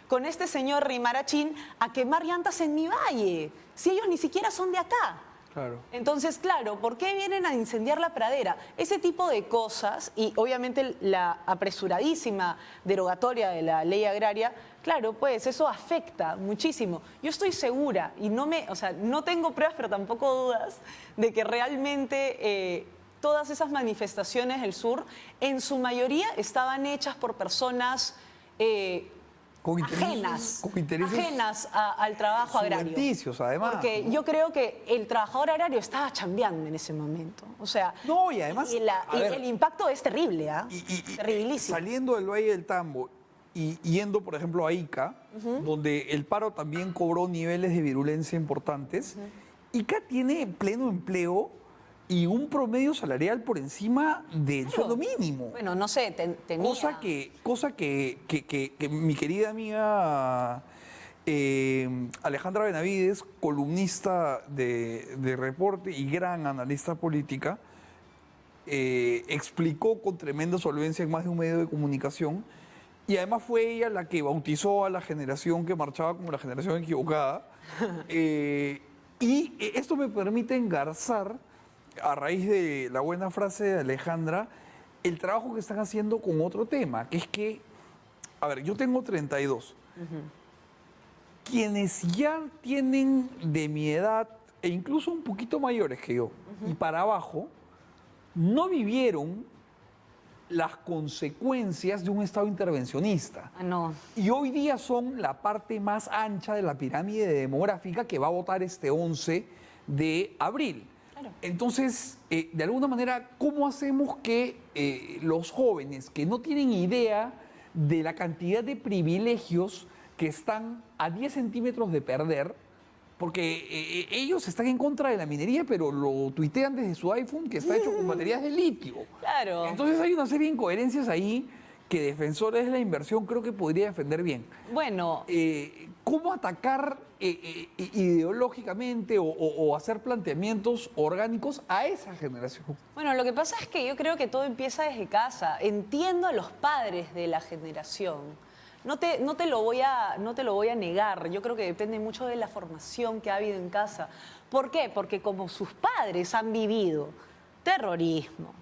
con este señor Rimarachín a quemar llantas en mi valle? Si ellos ni siquiera son de acá. Claro. Entonces, claro, ¿por qué vienen a incendiar la pradera? Ese tipo de cosas y obviamente la apresuradísima derogatoria de la ley agraria, claro, pues eso afecta muchísimo. Yo estoy segura y no tengo pruebas, pero tampoco dudas de que realmente todas esas manifestaciones del sur, en su mayoría estaban hechas por personas ajenas al trabajo agrario. Subrepticios, además. Porque yo creo que el trabajador agrario estaba chambeando en ese momento. O sea, No, y además, a ver, el impacto es terrible, ¿ah? y Terribilísimo. saliendo del Valle del Tambo y yendo, por ejemplo, a Ica, donde el paro también cobró niveles de virulencia importantes, Ica tiene pleno empleo y un promedio salarial por encima del sueldo mínimo. Bueno, no sé, tenía... Cosa que mi querida amiga Alejandra Benavides, columnista de Reporte y gran analista política, explicó con tremenda solvencia en más de un medio de comunicación, y además fue ella la que bautizó a la generación que marchaba como la generación equivocada. Y esto me permite engarzar, a raíz de la buena frase de Alejandra, el trabajo que están haciendo con otro tema, que es que, a ver, yo tengo 32. Quienes ya tienen de mi edad, e incluso un poquito mayores que yo, y para abajo, no vivieron las consecuencias de un Estado intervencionista. Ah, no. Y hoy día son la parte más ancha de la pirámide demográfica que va a votar este 11 de abril. Claro. Entonces, de alguna manera, ¿cómo hacemos que los jóvenes que no tienen idea de la cantidad de privilegios que están a 10 centímetros de perder, porque ellos están en contra de la minería, pero lo tuitean desde su iPhone, que está hecho con baterías de litio? Claro. Entonces hay una serie de incoherencias ahí que defensores de la inversión creo que podría defender bien. Bueno, ¿Cómo atacar ideológicamente o hacer planteamientos orgánicos a esa generación? bueno, lo que pasa es que yo creo que todo empieza desde casa. Entiendo a los padres de la generación. No te lo voy a negar. Yo creo que depende mucho de la formación que ha habido en casa. ¿Por qué? Porque como sus padres han vivido terrorismo,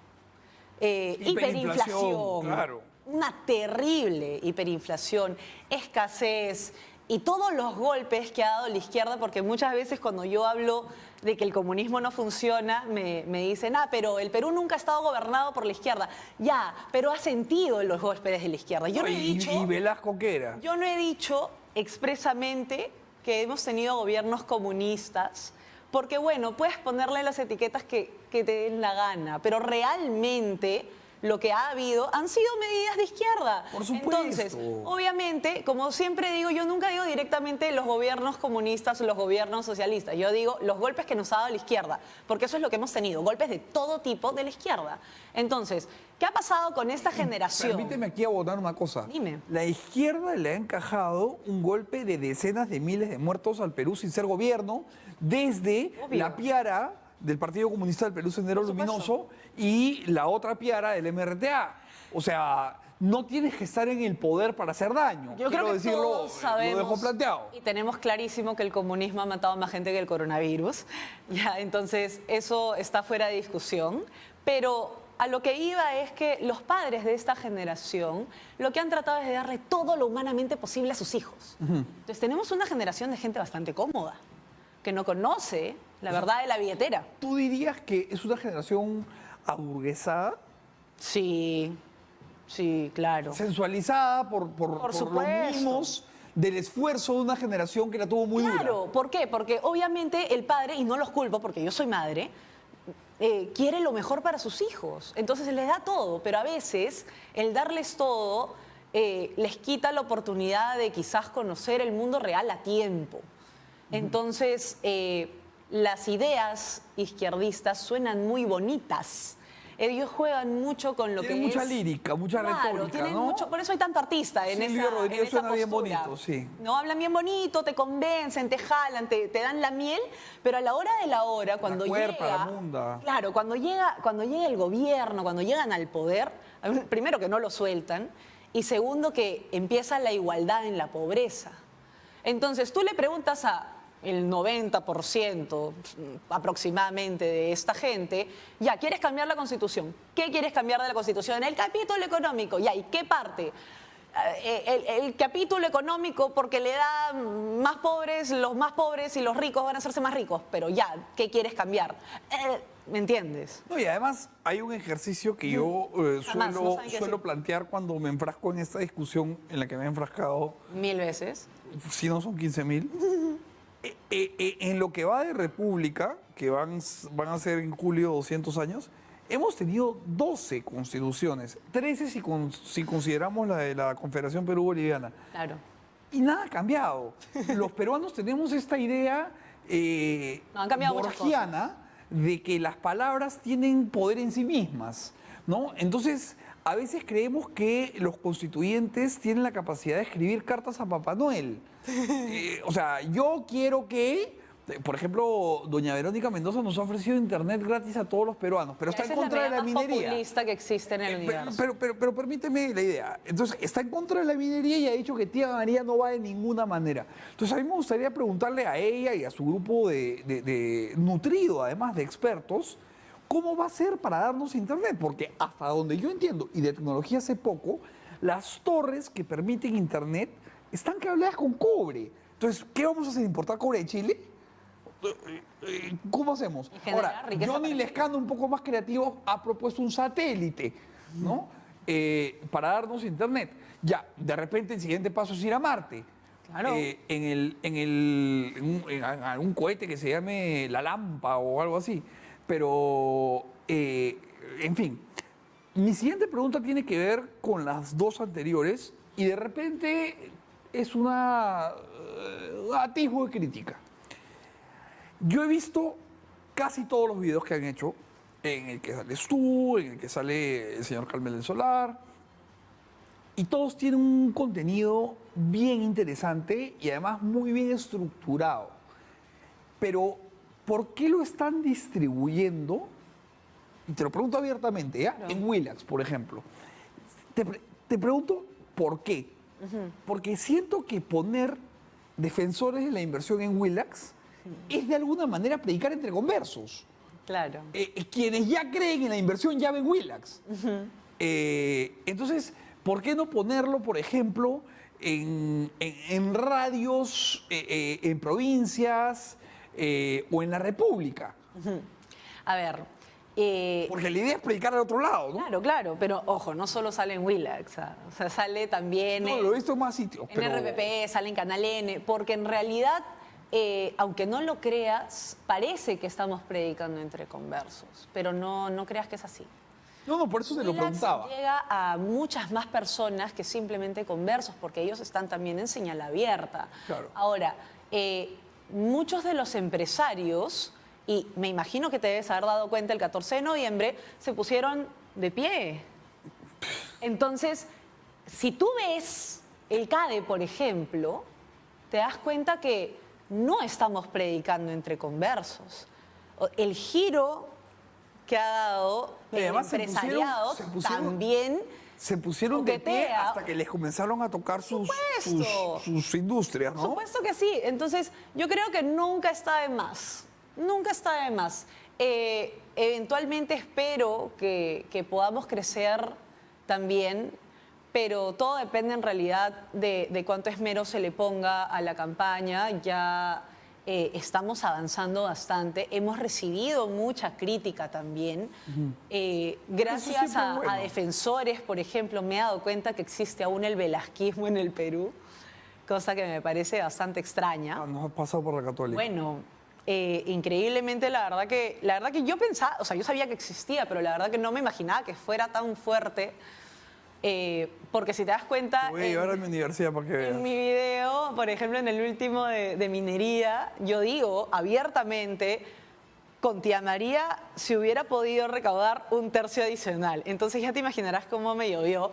hiperinflación, claro. una terrible hiperinflación, escasez y todos los golpes que ha dado la izquierda, porque muchas veces cuando yo hablo de que el comunismo no funciona, me dicen, pero el Perú nunca ha estado gobernado por la izquierda. Ya, pero ha sentido los golpes de la izquierda. Yo no he dicho... ¿Y Velasco qué era? Yo no he dicho expresamente que hemos tenido gobiernos comunistas, porque bueno, puedes ponerle las etiquetas que te den la gana, pero realmente lo que ha habido han sido medidas de izquierda. Por supuesto. Entonces, obviamente, como siempre digo, yo nunca digo directamente los gobiernos comunistas o los gobiernos socialistas. Yo digo los golpes que nos ha dado la izquierda, porque eso es lo que hemos tenido, golpes de todo tipo de la izquierda. Entonces, ¿qué ha pasado con esta generación? Permíteme aquí abonar una cosa. Dime. La izquierda le ha encajado un golpe de decenas de miles de muertos al Perú sin ser gobierno, desde Obvio. la piara del Partido Comunista del Perú Sendero Por supuesto. Luminoso y la otra piara del MRTA. O sea, no tienes que estar en el poder para hacer daño. Yo creo que decirlo, todos sabemos lo dejo planteado. y tenemos clarísimo que el comunismo ha matado a más gente que el coronavirus. Ya, entonces eso está fuera de discusión. Pero a lo que iba es que los padres de esta generación lo que han tratado es de darle todo lo humanamente posible a sus hijos. Entonces tenemos una generación de gente bastante cómoda, que no conoce la verdad de la billetera. ¿Tú dirías que es una generación aburguesada? Sí, sí, claro. Sensualizada por los supuesto. mismos del esfuerzo de una generación que la tuvo muy dura. Claro, ¿por qué? Porque obviamente el padre, y no los culpo porque yo soy madre, quiere lo mejor para sus hijos. Entonces les da todo, pero a veces el darles todo les quita la oportunidad de quizás conocer el mundo real a tiempo. Entonces, las ideas izquierdistas suenan muy bonitas. Ellos juegan mucho con lo Tienen que mucha es... lírica, mucha retórica, tienen ¿no? mucho, por eso hay tanto artista en Silvio esa, Rodríguez en esa suena bien postura. bonito, sí. No, hablan bien bonito, te convencen, te jalan, te dan la miel, pero a la hora de la hora, cuando cuerpa, llega... la munda. Claro, cuando llega el gobierno, cuando llegan al poder, primero que no lo sueltan, y segundo que empieza la igualdad en la pobreza. Entonces, tú le preguntas a el 90% aproximadamente de esta gente, ya, ¿quieres cambiar la Constitución? ¿Qué quieres cambiar de la Constitución? El capítulo económico, ya, ¿y qué parte? El capítulo económico porque le da más pobres, los más pobres y los ricos van a hacerse más ricos, pero ya, ¿qué quieres cambiar? ¿Me entiendes? No, y además hay un ejercicio que yo Jamás, no saben qué suelo decir. plantear cuando me enfrasco en esta discusión en la que me he enfrascado, 1000 veces. si no son 15.000. En lo que va de República, que van a ser en julio 200 años, hemos tenido 12 constituciones, 13 si consideramos la de la Confederación Perú-Boliviana. Claro. Y nada ha cambiado. Los peruanos tenemos esta idea No, han cambiado muchas borgiana de que las palabras tienen poder en sí mismas, ¿no? Entonces, a veces creemos que los constituyentes tienen la capacidad de escribir cartas a Papá Noel. O sea, yo quiero que, por ejemplo, doña Verónica Mendoza nos ha ofrecido internet gratis a todos los peruanos, pero está Esa en es contra de la medida más minería. populista que existe en el universo. Pero permíteme la idea. Entonces, está en contra de la minería y ha dicho que Tía María no va de ninguna manera. Entonces, a mí me gustaría preguntarle a ella y a su grupo nutrido, además de expertos, ¿cómo va a ser para darnos internet? Porque hasta donde yo entiendo, y de tecnología hace poco, las torres que permiten internet están cableadas con cobre. Entonces, ¿qué vamos a hacer? ¿Importar cobre de Chile? ¿Cómo hacemos? Y generar Ahora, riqueza Johnny para Lescano, un poco más creativo, ha propuesto un satélite, ¿no? Para darnos internet. Ya, de repente el siguiente paso es ir a Marte. Claro. En un cohete que se llame La Lampa o algo así. Pero, en fin, mi siguiente pregunta tiene que ver con las dos anteriores y de repente es un atisbo de crítica. Yo he visto casi todos los videos que han hecho, en el que sales tú, en el que sale el señor Carmel del Solar, y todos tienen un contenido bien interesante y además muy bien estructurado. Pero, ¿por qué lo están distribuyendo? Y te lo pregunto abiertamente, ¿ya? Claro. En Willax, por ejemplo. Te pregunto, ¿por qué? Porque siento que poner defensores de la inversión en Willax es de alguna manera predicar entre conversos. Claro. Quienes ya creen en la inversión ya ven Willax. Entonces, ¿por qué no ponerlo, por ejemplo, en radios, en provincias o en la República? A ver. Porque la idea es predicar al otro lado, ¿no? Claro, claro, pero ojo, no solo sale en Willax, o sea, sale también No, lo he visto en más sitios. en pero... RPP, sale en Canal N, porque en realidad, aunque no lo creas, parece que estamos predicando entre conversos, pero no creas que es así. No, por eso te lo Willax preguntaba. llega a muchas más personas que simplemente conversos, porque ellos están también en señal abierta. Claro. Ahora, muchos de los empresarios, y me imagino que te debes haber dado cuenta, el 14 de noviembre se pusieron de pie. Entonces, si tú ves el CADE, por ejemplo, te das cuenta que no estamos predicando entre conversos. El giro que ha dado Y el además empresariado también se pusieron de pie coquetea. hasta que les comenzaron a tocar sus supuesto. industrias, Por ¿no? supuesto que sí. Entonces, yo creo que nunca está de más. Nunca está de más. Eventualmente espero que podamos crecer también, pero todo depende en realidad de cuánto esmero se le ponga a la campaña. Ya estamos avanzando bastante. Hemos recibido mucha crítica también. Gracias siempre es bueno. a defensores, por ejemplo, me he dado cuenta que existe aún el velasquismo en el Perú, cosa que me parece bastante extraña. Nos ha pasado por la Católica. Bueno, increíblemente, la verdad que yo pensaba, o sea, yo sabía que existía, pero la verdad que no me imaginaba que fuera tan fuerte, porque si te das cuenta, Voy a llevar a mi universidad para que veas. en mi video, por ejemplo, en el último de minería, yo digo abiertamente, con Tía María se hubiera podido recaudar 1/3 adicional. Entonces ya te imaginarás cómo me llovió.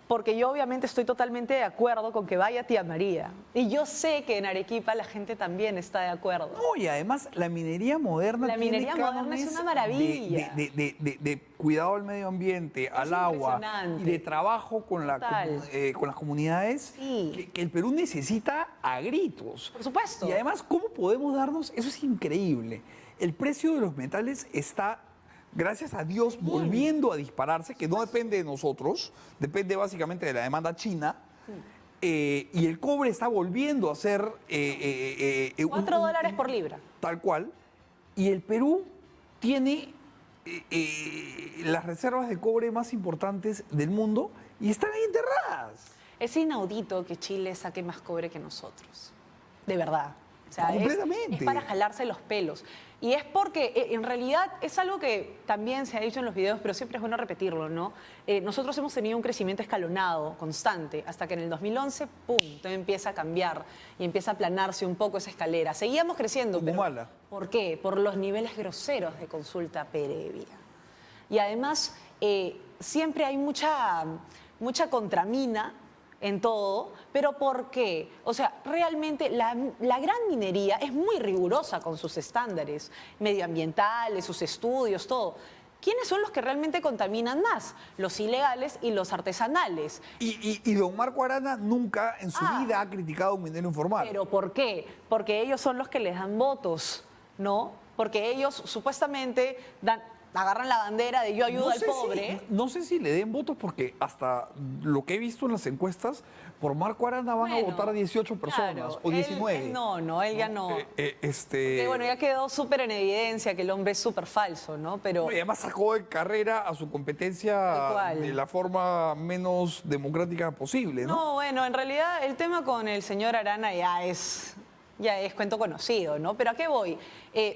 Porque yo obviamente estoy totalmente de acuerdo con que vaya Tía María. Y yo sé que en Arequipa la gente también está de acuerdo. No, y además la minería moderna La tiene minería moderna cánones es una maravilla. de cuidado al medio ambiente, al agua impresionante. y de trabajo con Total. con las comunidades Sí. que el Perú necesita a gritos. Por supuesto. Y además, ¿cómo podemos darnos? Eso es increíble. El precio de los metales está, gracias a Dios, volviendo a dispararse, que no depende de nosotros, depende básicamente de la demanda china. Y el cobre está volviendo a ser... $4 por libra. Tal cual. Y el Perú tiene las reservas de cobre más importantes del mundo y están ahí enterradas. Es inaudito que Chile saque más cobre que nosotros. De verdad. O sea, Completamente. es para jalarse los pelos. Y es porque en realidad es algo que también se ha dicho en los videos, pero siempre es bueno repetirlo, ¿no? Nosotros hemos tenido un crecimiento escalonado, constante, hasta que en el 2011, ¡pum!, todo empieza a cambiar y empieza a aplanarse un poco esa escalera. Seguíamos creciendo, Como pero mala. ¿por qué? Por los niveles groseros de consulta previa. Y además, siempre hay mucha contramina en todo, pero ¿por qué? O sea, realmente la gran minería es muy rigurosa con sus estándares medioambientales, sus estudios, todo. ¿Quiénes son los que realmente contaminan más? Los ilegales y los artesanales. Y don Marco Arana nunca en su vida ha criticado un minero informal. ¿Pero por qué? Porque ellos son los que les dan votos, ¿no? Porque ellos supuestamente agarran la bandera de yo ayudo al pobre. No sé si le den votos porque hasta lo que he visto en las encuestas, por Marco Arana van a Bueno, votar 18 personas claro, o 19. Él ya no. Porque, Bueno, ya quedó súper en evidencia que el hombre es súper falso, ¿no? Pero y además sacó de carrera a su Tal competencia cual. de la forma menos democrática posible, ¿no? no, bueno, en realidad el tema con el señor Arana ya es cuento conocido, ¿no? Pero ¿a qué voy?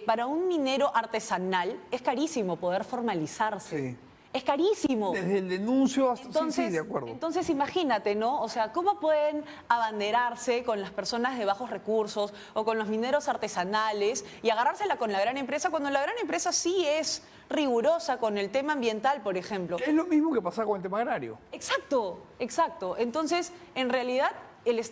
Para un minero artesanal es carísimo poder formalizarse. Sí. Es carísimo. Desde el denuncio hasta... Entonces, sí, de acuerdo. Entonces imagínate, ¿no? O sea, ¿cómo pueden abanderarse con las personas de bajos recursos o con los mineros artesanales y agarrársela con la gran empresa cuando la gran empresa sí es rigurosa con el tema ambiental, por ejemplo? Es lo mismo que pasa con el tema agrario. Exacto, exacto. Entonces, en realidad,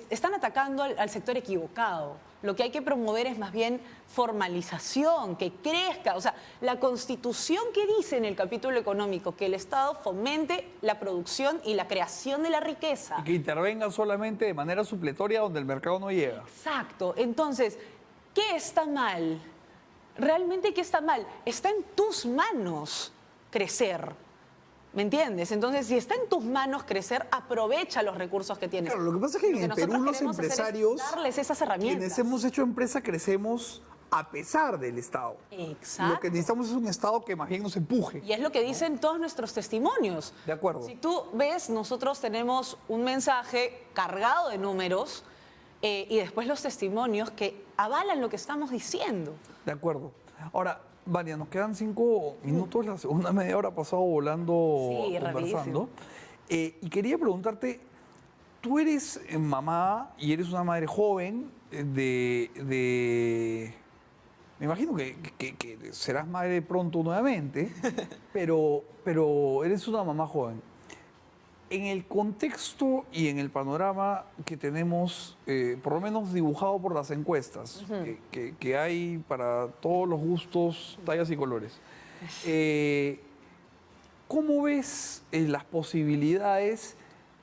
están atacando al sector equivocado. Lo que hay que promover es más bien formalización, que crezca. O sea, la Constitución que dice en el capítulo económico que el Estado fomente la producción y la creación de la riqueza. Y que intervengan solamente de manera supletoria donde el mercado no llega. Exacto. Entonces, ¿qué está mal? ¿Realmente qué está mal? Está en tus manos crecer. ¿Me entiendes? Entonces, si está en tus manos crecer, aprovecha los recursos que tienes. Claro, lo que pasa es que en el nosotros Perú los queremos hacer es empresarios, darles esas herramientas. quienes hemos hecho empresa, crecemos a pesar del Estado. Exacto. Lo que necesitamos es un Estado que más bien nos empuje. Y es lo que dicen todos nuestros testimonios. De acuerdo. Si tú ves, nosotros tenemos un mensaje cargado de números y después los testimonios que avalan lo que estamos diciendo. De acuerdo. Ahora, Vania, nos quedan 5 minutos, la segunda media hora ha pasado volando, Sí, conversando. Y quería preguntarte, tú eres mamá y eres una madre joven me imagino que serás madre pronto nuevamente, pero eres una mamá joven. En el contexto y en el panorama que tenemos, por lo menos dibujado por las encuestas, que hay para todos los gustos, tallas y colores, ¿cómo ves las posibilidades?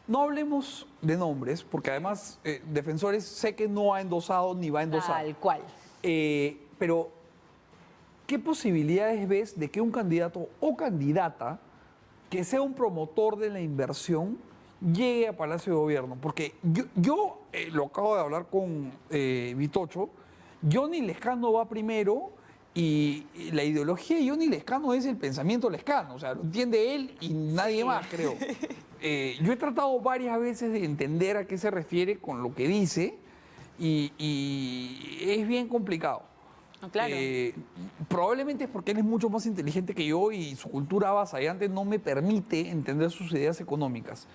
No hablemos de nombres, porque además Defensores sé que no ha endosado ni va a endosar. Tal cual. Pero, ¿qué posibilidades ves de que un candidato o candidata que sea un promotor de la inversión llegue a Palacio de Gobierno? Porque yo lo acabo de hablar con Vitocho, Johnny Lescano va primero y la ideología de Johnny Lescano es el pensamiento lescano, o sea, lo entiende él y nadie más, creo. Yo he tratado varias veces de entender a qué se refiere con lo que dice y es bien complicado. No, claro. Probablemente es porque él es mucho más inteligente que yo y su cultura avasallante no me permite entender sus ideas económicas.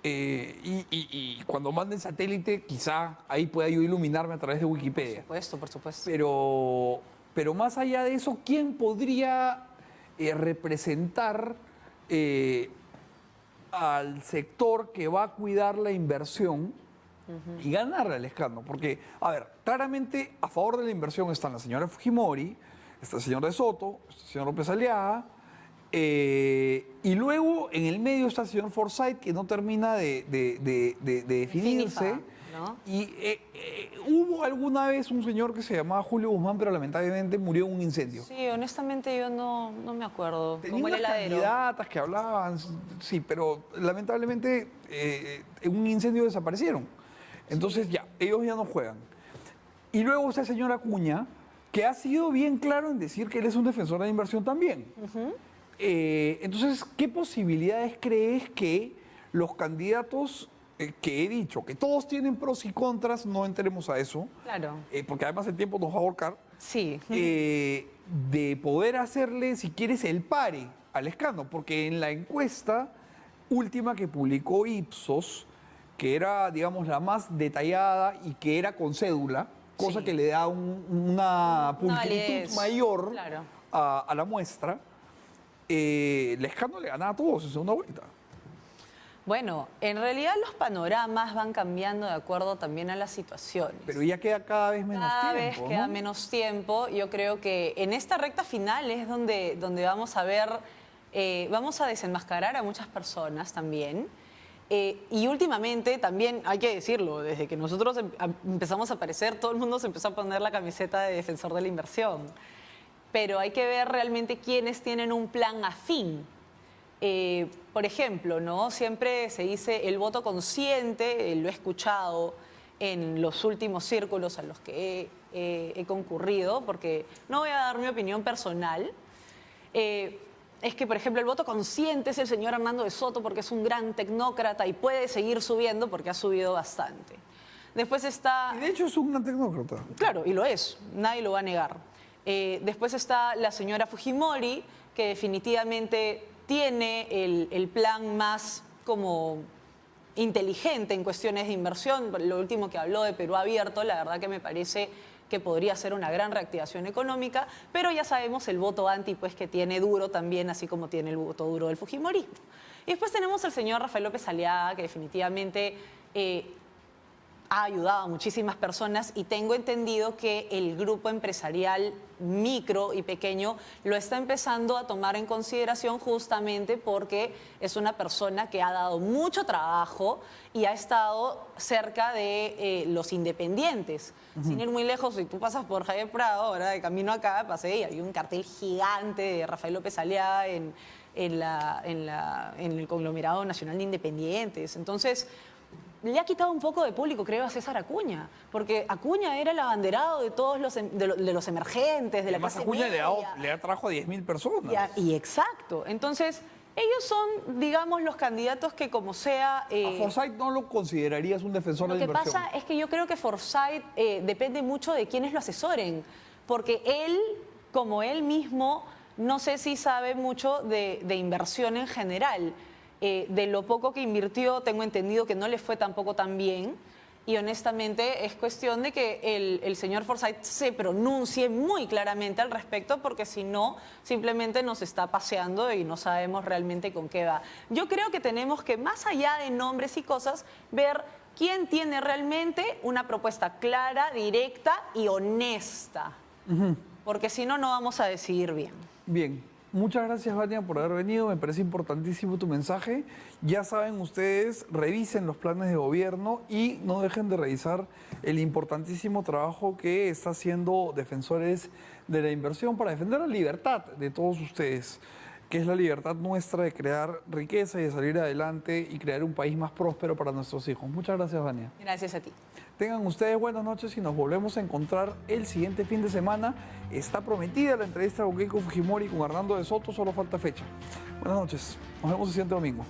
Y cuando manden satélite, quizá ahí pueda yo iluminarme a través de Wikipedia. Por supuesto. Pero más allá de eso, ¿quién podría representar al sector que va a cuidar la inversión y ganarle al Lescano? Porque, a ver, claramente a favor de la inversión están la señora Fujimori, está el señor De Soto, está el señor López Aliaga, y luego en el medio está el señor Forsyth, que no termina de definirse. Finifa, ¿no? Y hubo alguna vez un señor que se llamaba Julio Guzmán, pero lamentablemente murió en un incendio. Sí, honestamente yo no me acuerdo. Tenía Como el unas heladero. candidatas que hablaban, sí, pero lamentablemente en un incendio desaparecieron. Entonces ya, ellos ya no juegan. Y luego está el señor Acuña, que ha sido bien claro en decir que él es un defensor de la inversión también. Entonces, ¿qué posibilidades crees que los candidatos que he dicho, que todos tienen pros y contras, no entremos a eso, Claro. porque además el tiempo nos va a ahorcar, Sí. de poder hacerle, si quieres, el pare al Lescano, porque en la encuesta última que publicó Ipsos, que era, digamos, la más detallada y que era con cédula, cosa Sí. que le da una pulcritud validez, mayor claro. a la muestra, Lescano le ganaba a todos en segunda vuelta. Bueno, en realidad los panoramas van cambiando de acuerdo también a las situaciones. Pero ya queda cada vez menos Cada tiempo, vez queda ¿no? menos tiempo. Yo creo que en esta recta final es donde vamos a ver, vamos a desenmascarar a muchas personas también. Y últimamente también, hay que decirlo, desde que nosotros empezamos a aparecer, todo el mundo se empezó a poner la camiseta de defensor de la inversión. Pero hay que ver realmente quiénes tienen un plan afín. Por ejemplo, ¿no? Siempre se dice el voto consciente, lo he escuchado en los últimos círculos a los que he concurrido, porque no voy a dar mi opinión personal. Es que, por ejemplo, el voto consciente es el señor Hernando de Soto porque es un gran tecnócrata y puede seguir subiendo porque ha subido bastante. Después está... Y de hecho es un gran tecnócrata. Claro, y lo es, nadie lo va a negar. Después está la señora Fujimori, que definitivamente tiene el plan más como inteligente en cuestiones de inversión. Lo último que habló de Perú Abierto, la verdad que me parece que podría ser una gran reactivación económica, pero ya sabemos el voto anti pues, que tiene duro también, así como tiene el voto duro del fujimorismo. Y después tenemos al señor Rafael López Aliaga, que definitivamente ha ayudado a muchísimas personas y tengo entendido que el grupo empresarial micro y pequeño lo está empezando a tomar en consideración justamente porque es una persona que ha dado mucho trabajo y ha estado cerca de los independientes. Sin ir muy lejos, si tú pasas por Javier Prado, ahora de camino acá, pasé y había un cartel gigante de Rafael López Aliaga en el conglomerado nacional de independientes. Entonces, le ha quitado un poco de público, creo, a César Acuña, porque Acuña era el abanderado de todos los emergentes, de la Además, clase Acuña media. le atrajo a 10.000 personas. Y exacto. Entonces, ellos son, digamos, los candidatos que como sea... ¿A Forsyth no lo considerarías un defensor de Lo la que inversión? pasa es que yo creo que Forsyth depende mucho de quienes lo asesoren, porque él, como él mismo, no sé si sabe mucho de inversión en general. De lo poco que invirtió, tengo entendido que no le fue tampoco tan bien. Y honestamente es cuestión de que el señor Forsyth se pronuncie muy claramente al respecto, porque si no, simplemente nos está paseando y no sabemos realmente con qué va. Yo creo que tenemos que, más allá de nombres y cosas, ver quién tiene realmente una propuesta clara, directa y honesta. Porque si no, no vamos a decidir bien. Bien. Muchas gracias, Vania, por haber venido. Me parece importantísimo tu mensaje. Ya saben ustedes, revisen los planes de gobierno y no dejen de revisar el importantísimo trabajo que está haciendo Defensores de la Inversión para defender la libertad de todos ustedes, que es la libertad nuestra de crear riqueza y de salir adelante y crear un país más próspero para nuestros hijos. Muchas gracias, Vania. Gracias a ti. Tengan ustedes buenas noches y nos volvemos a encontrar el siguiente fin de semana. Está prometida la entrevista con Keiko Fujimori y con Hernando de Soto, solo falta fecha. Buenas noches, nos vemos el siguiente domingo.